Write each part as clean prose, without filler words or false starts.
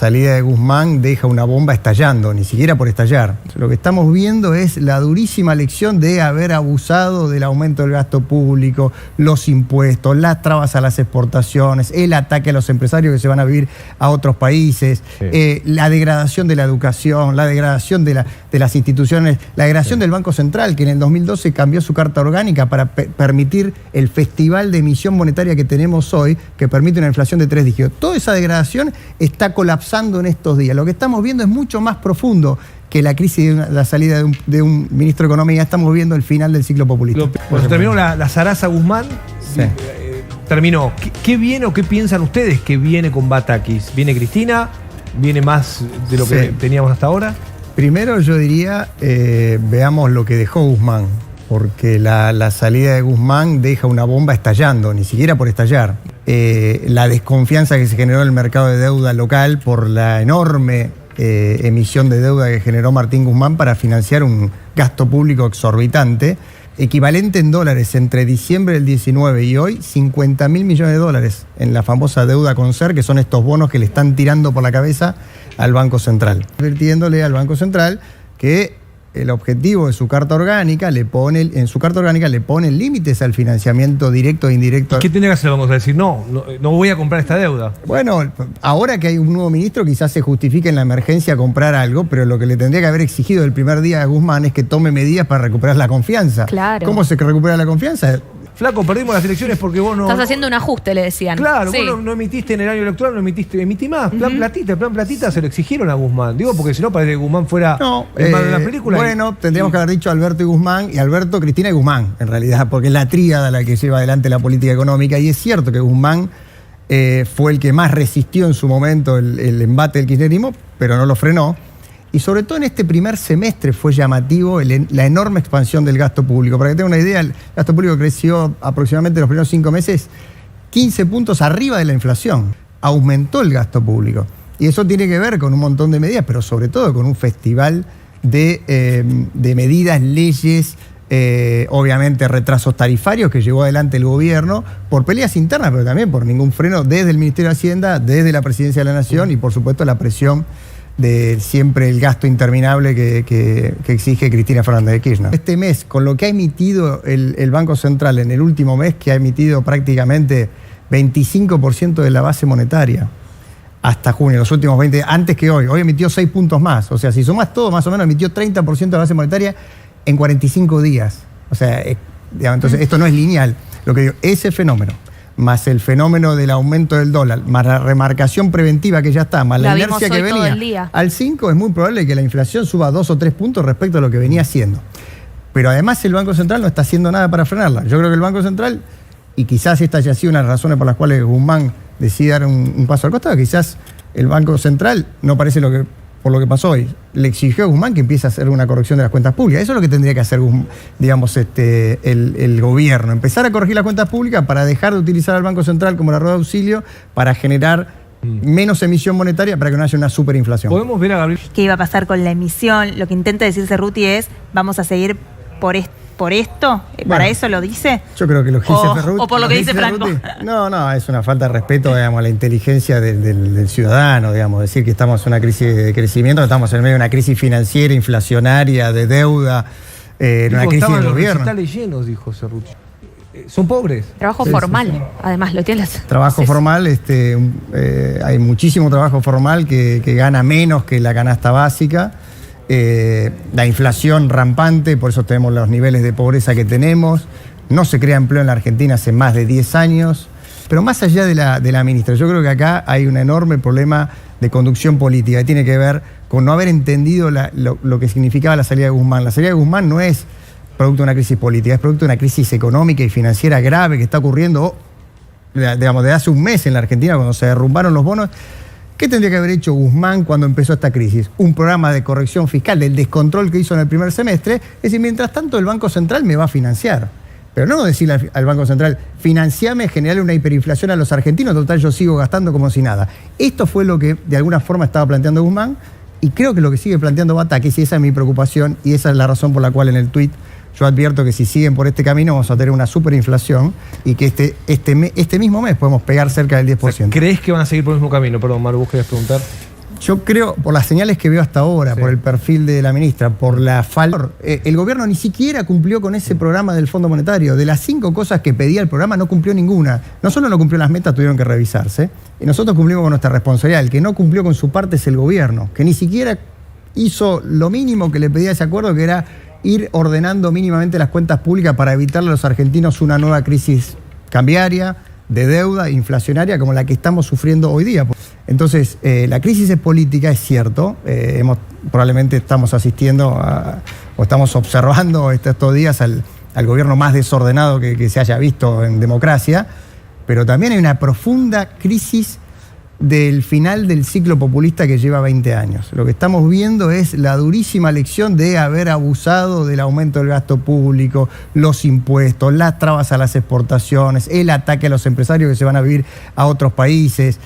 salida de Guzmán deja una bomba estallando, ni siquiera por estallar. Lo que estamos viendo es la durísima lección de haber abusado del aumento del gasto público, los impuestos, las trabas a las exportaciones, el ataque a los empresarios que se van a vivir a otros países, la degradación de la educación, la degradación de las instituciones, la degradación del Banco Central, que en el 2012 cambió su carta orgánica para permitir el festival de emisión monetaria que tenemos hoy, que permite una inflación de 3 dígitos. Toda esa degradación está colapsando en estos días. Lo que estamos viendo es mucho más profundo que la crisis de la salida de un ministro de Economía. Estamos viendo el final del ciclo populista. Cuando terminó la zaraza Guzmán, terminó. ¿Qué viene o qué piensan ustedes que viene con Batakis? ¿Viene Cristina? ¿Viene más de lo que teníamos hasta ahora? Primero yo diría, veamos lo que dejó Guzmán, porque la salida de Guzmán deja una bomba estallando, ni siquiera por estallar. La desconfianza que se generó en el mercado de deuda local por la enorme emisión de deuda que generó Martín Guzmán para financiar un gasto público exorbitante, equivalente en dólares entre diciembre del 19 y hoy, 50.000 millones de dólares en la famosa deuda Concer, que son estos bonos que le están tirando por la cabeza al Banco Central. Advirtiéndole al Banco Central que el objetivo de su carta orgánica en su carta orgánica le pone límites al financiamiento directo e indirecto. ¿Qué tiene que hacer? Vamos a decir, no voy a comprar esta deuda. Bueno, ahora que hay un nuevo ministro, quizás se justifique en la emergencia comprar algo, pero lo que le tendría que haber exigido el primer día a Guzmán es que tome medidas para recuperar la confianza. Claro. ¿Cómo se recupera la confianza? Flaco, perdimos las elecciones porque vos no... Estás haciendo un ajuste, le decían. Claro, vos no emitiste en el año electoral, emití más. Plan platita se lo exigieron a Guzmán. Digo, porque si no parece que Guzmán fuera el malo de la película. Bueno, tendríamos que haber dicho Alberto y Guzmán, y Alberto, Cristina y Guzmán, en realidad, porque es la tríada la que lleva adelante la política económica. Y es cierto que Guzmán fue el que más resistió en su momento el embate del kirchnerismo, pero no lo frenó. Y sobre todo en este primer semestre fue llamativo la enorme expansión del gasto público. Para que tengan una idea, el gasto público creció aproximadamente los primeros 5 meses 15 puntos arriba de la inflación. Aumentó el gasto público. Y eso tiene que ver con un montón de medidas, pero sobre todo con un festival de medidas, leyes, obviamente retrasos tarifarios que llevó adelante el gobierno por peleas internas, pero también por ningún freno desde el Ministerio de Hacienda, desde la Presidencia de la Nación y por supuesto la presión de siempre el gasto interminable que exige Cristina Fernández de Kirchner. Este mes, con lo que ha emitido el Banco Central en el último mes, que ha emitido prácticamente 25% de la base monetaria, hasta junio, los últimos 20, antes que hoy emitió 6 puntos más. O sea, si sumas todo, más o menos emitió 30% de la base monetaria en 45 días. O sea, entonces esto no es lineal. Lo que digo, ese fenómeno, más el fenómeno del aumento del dólar, más la remarcación preventiva que ya está, más la inercia que venía, al 5 es muy probable que la inflación suba 2 o 3 puntos respecto a lo que venía haciendo. Pero además el Banco Central no está haciendo nada para frenarla. Yo creo que el Banco Central, y quizás esta haya sido una de las razones por las cuales Guzmán decide dar un paso al costado, quizás el Banco Central no parece por lo que pasó hoy, le exigió a Guzmán que empiece a hacer una corrección de las cuentas públicas. Eso es lo que tendría que hacer, digamos, el gobierno. Empezar a corregir las cuentas públicas para dejar de utilizar al Banco Central como la rueda de auxilio para generar menos emisión monetaria para que no haya una superinflación. ¿Podemos ver a Gabriel? ¿Qué iba a pasar con la emisión? Lo que intenta decir Cerruti es, vamos a seguir por esto. ¿Para bueno, eso lo dice? Yo creo que lo que dice Cerruti... O por lo que dice Franco. No, es una falta de respeto, digamos, a la inteligencia del ciudadano, digamos, decir que estamos en una crisis de crecimiento, estamos en medio de una crisis financiera, inflacionaria, de deuda, una crisis del gobierno. Los recitales llenos, dijo Cerruti. Son pobres. Trabajo formal, además, lo tienes. Trabajo formal, hay muchísimo trabajo formal que gana menos que la canasta básica. La inflación rampante, por eso tenemos los niveles de pobreza que tenemos. No se crea empleo en la Argentina hace más de 10 años. Pero más allá de la ministra, yo creo que acá hay un enorme problema de conducción política que tiene que ver con no haber entendido lo que significaba la salida de Guzmán. La salida de Guzmán no es producto de una crisis política, es producto de una crisis económica y financiera grave que está ocurriendo, digamos, desde hace un mes en la Argentina, cuando se derrumbaron los bonos. ¿Qué tendría que haber hecho Guzmán cuando empezó esta crisis? Un programa de corrección fiscal del descontrol que hizo en el primer semestre. Es decir, mientras tanto el Banco Central me va a financiar. Pero no decirle al Banco Central, financiame, generarle una hiperinflación a los argentinos, total yo sigo gastando como si nada. Esto fue lo que de alguna forma estaba planteando Guzmán y creo que lo que sigue planteando Batakis, y esa es mi preocupación y esa es la razón por la cual en el tuit yo advierto que si siguen por este camino vamos a tener una superinflación y que este mismo mes podemos pegar cerca del 10%. O sea, ¿crees que van a seguir por el mismo camino? Perdón, Maru, ¿vos querías preguntar? Yo creo, por las señales que veo hasta ahora, por el perfil de la ministra, por la falta... el gobierno ni siquiera cumplió con ese programa del Fondo Monetario. De las 5 cosas que pedía el programa, no cumplió ninguna. No solo no cumplió las metas, tuvieron que revisarse. Y nosotros cumplimos con nuestra responsabilidad. El que no cumplió con su parte es el gobierno, que ni siquiera hizo lo mínimo que le pedía ese acuerdo, que era ir ordenando mínimamente las cuentas públicas para evitarle a los argentinos una nueva crisis cambiaria, de deuda inflacionaria como la que estamos sufriendo hoy día. Entonces, la crisis es política, es cierto. Probablemente estamos asistiendo o estamos observando estos días al gobierno más desordenado que se haya visto en democracia, pero también hay una profunda crisis del final del ciclo populista que lleva 20 años. Lo que estamos viendo es la durísima lección de haber abusado del aumento del gasto público, los impuestos, las trabas a las exportaciones, el ataque a los empresarios que se van a vivir a otros países,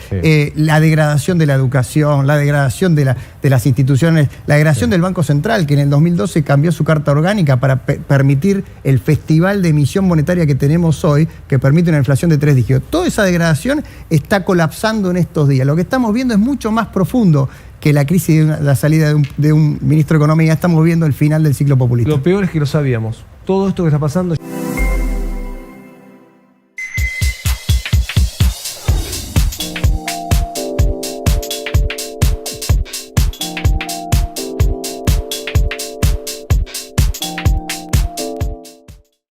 la degradación de la educación, la degradación de las instituciones, la degradación del Banco Central, que en el 2012 cambió su carta orgánica para permitir el festival de emisión monetaria que tenemos hoy, que permite una inflación de 3 dígitos. Toda esa degradación está colapsando en estos días. Lo que estamos viendo es mucho más profundo que la crisis de la salida de un ministro de Economía. Estamos viendo el final del ciclo populista. Lo peor es que lo sabíamos. Todo esto que está pasando...